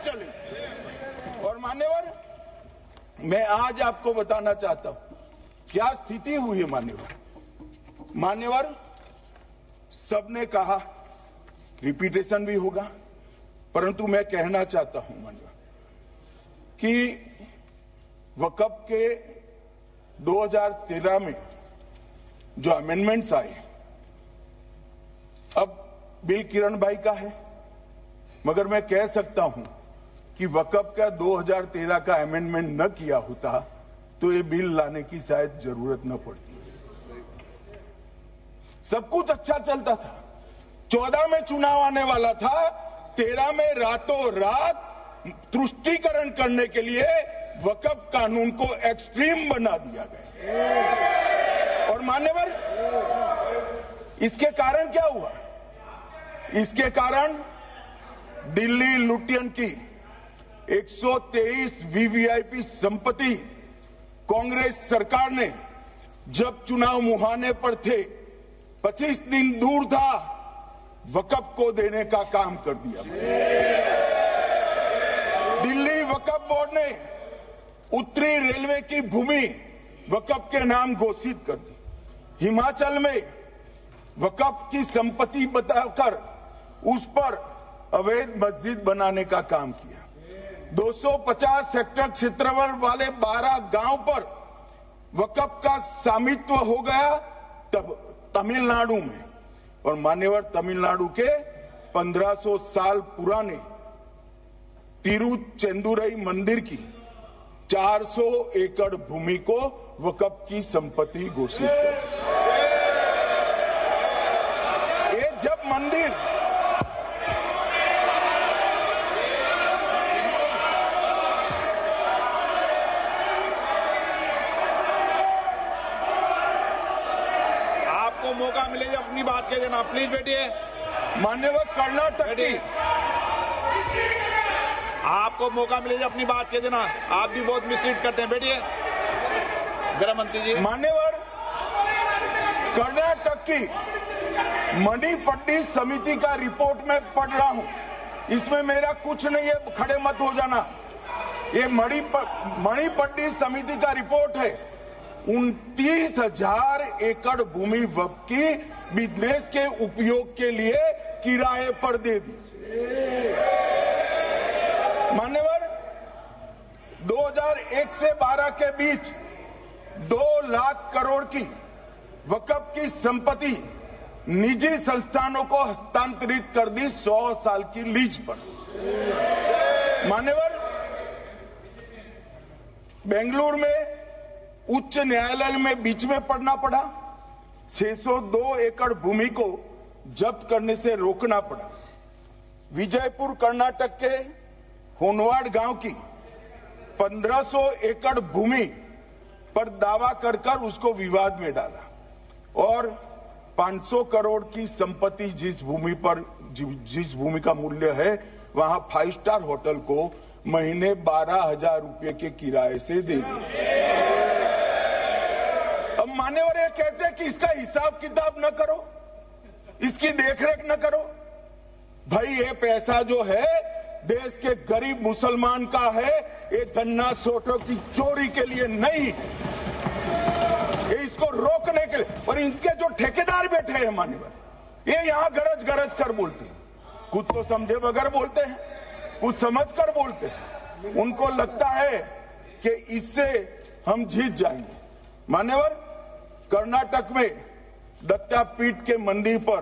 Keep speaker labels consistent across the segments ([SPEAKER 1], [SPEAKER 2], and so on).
[SPEAKER 1] चलेगी। और मान्यवर, मैं आज आपको बताना चाहता हूं क्या स्थिति हुई है। मान्यवर, सबने कहा, रिपीटेशन भी होगा, परंतु मैं कहना चाहता हूं मान्यवर कि वक्फ के 2013 में जो अमेंडमेंट्स आए, अब बिल किरण भाई का है, मगर मैं कह सकता हूं कि वक्फ का 2013 का अमेंडमेंट न किया होता तो ये बिल लाने की शायद जरूरत न पड़ती। सब कुछ अच्छा चलता था, 14 में चुनाव आने वाला था, 13 में रातों रात तुष्टीकरण करने के लिए वक्फ कानून को एक्सट्रीम बना दिया गया। और मान्यवर, इसके कारण क्या हुआ? इसके कारण दिल्ली लुटियन की 123 वीवीआईपी संपत्ति कांग्रेस सरकार ने जब चुनाव मुहाने पर थे, 25 दिन दूर था, वक्फ को देने का काम कर दिया। दिल्ली वक्फ बोर्ड ने उत्तरी रेलवे की भूमि वक्फ के नाम घोषित कर दी। हिमाचल में वक्फ की संपत्ति बताकर उस पर अवैध मस्जिद बनाने का काम किया। 250 हेक्टेयर क्षेत्रफल वाले 12 गांव पर वक्फ का स्वामित्व हो गया तब तमिलनाडु में। और मान्यवर, तमिलनाडु के 1500 साल पुराने तिरुचेंदुरई मंदिर की 400 एकड़ भूमि को वक्फ की संपत्ति घोषित कर। ये जब मंदिर
[SPEAKER 2] मौका मिले जब अपनी बात कह देना, प्लीज बैठिए।
[SPEAKER 1] मान्यवर, कर्नाटक की
[SPEAKER 2] आपको मौका मिले जब अपनी बात कह देना, आप भी बहुत मिसलीड करते हैं। बैठिए गृह मंत्री जी।
[SPEAKER 1] मान्यवर, कर्नाटक की मणिपट्टी समिति का रिपोर्ट मैं पढ़ रहा हूं, इसमें मेरा कुछ नहीं है, खड़े मत हो जाना। ये मणिपट्टी समिति का रिपोर्ट है। 29,000 एकड़ भूमि वक्फ की बिजनेस के उपयोग के लिए किराए पर दे दी। मान्यवर, 2001 से 12 के बीच 2 लाख करोड़ की वक्फ की संपत्ति निजी संस्थानों को हस्तांतरित कर दी 100 साल की लीज पर। मान्यवर, बेंगलुरु में उच्च न्यायालय में बीच में पढ़ना पड़ा, 602 एकड़ भूमि को जब्त करने से रोकना पड़ा। विजयपुर कर्नाटक के होनवाड़ गांव की 1500 एकड़ भूमि पर दावा कर उसको विवाद में डाला और 500 करोड़ की संपत्ति जिस भूमि का मूल्य है, वहां 5 स्टार होटल को महीने 12,000 रुपए के किराए से दे दिया। अब मान्यवर ये कहते हैं कि इसका हिसाब किताब न करो, इसकी देखरेख न करो। भाई, ये पैसा जो है देश के गरीब मुसलमान का है, ये गन्ना सोटों की चोरी के लिए नहीं, ये इसको रोकने के लिए। और इनके जो ठेकेदार बैठे हैं मान्यवर, ये यहां गरज गरज कर बोलते हैं, खुद तो समझे बगैर बोलते हैं, कुछ समझ कर बोलते हैं। उनको लगता है कि इससे हम जीत जाएंगे। मान्यवर, कर्नाटक में दत्तापीठ के मंदिर पर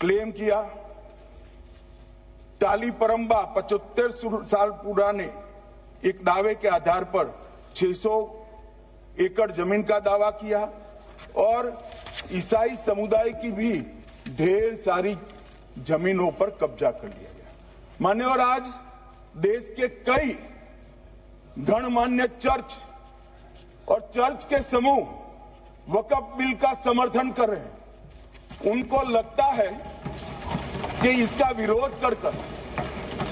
[SPEAKER 1] क्लेम किया, तालीपरंबा 75 साल पुराने एक दावे के आधार पर 600 एकड़ जमीन का दावा किया और ईसाई समुदाय की भी ढेर सारी जमीनों पर कब्जा कर लिया गया। मान्यवर, आज देश के कई गणमान्य चर्च और चर्च के समूह वक्फ बिल का समर्थन कर रहे हैं। उनको लगता है कि इसका विरोध कर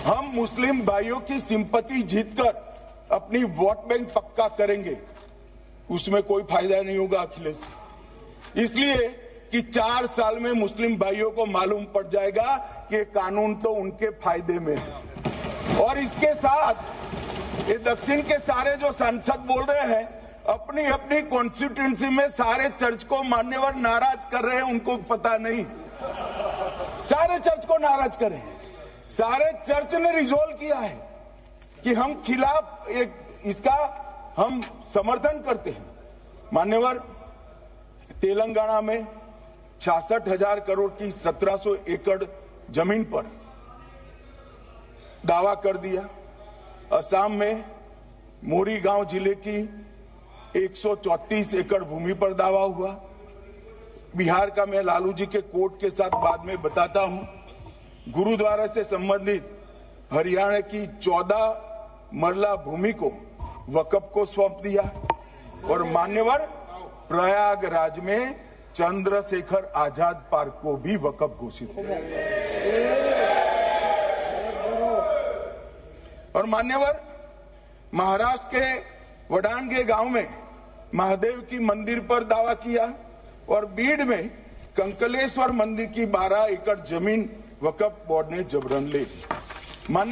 [SPEAKER 1] हम मुस्लिम भाइयों की सिंपैथी जीतकर अपनी वोट बैंक पक्का करेंगे, उसमें कोई फायदा नहीं होगा अखिलेश। इसलिए कि 4 साल में मुस्लिम भाइयों को मालूम पड़ जाएगा कि कानून तो उनके फायदे में है। और इसके साथ ये दक्षिण के सारे जो सांसद बोल रहे हैं अपनी अपनी कॉन्स्टिट्यूंसी में सारे चर्च को मान्यवर नाराज कर रहे हैं, उनको पता नहीं। सारे चर्च को नाराज कर रहे हैं। सारे चर्च ने रिजोल्व किया है कि हम खिलाफ इसका हम समर्थन करते हैं। मान्यवर, तेलंगाना में 66,000 करोड़ की 1700 एकड़ जमीन पर दावा कर दिया। असम में मोरीगांव जिले की 134 एकड़ भूमि पर दावा हुआ। बिहार का मैं लालू जी के कोर्ट के साथ बाद में बताता हूं। गुरुद्वारा से संबंधित हरियाणा की 14 मरला भूमि को वक्फ को सौंप दिया। और मान्यवर, प्रयागराज में चंद्रशेखर आजाद पार्क को भी वक्फ घोषित किया। और मान्यवर, महाराष्ट्र के वडानगे गांव में महादेव की मंदिर पर दावा किया। और बीड में कंकलेश्वर मंदिर की 12 एकड़ जमीन वक्फ बोर्ड ने जबरन ले ली।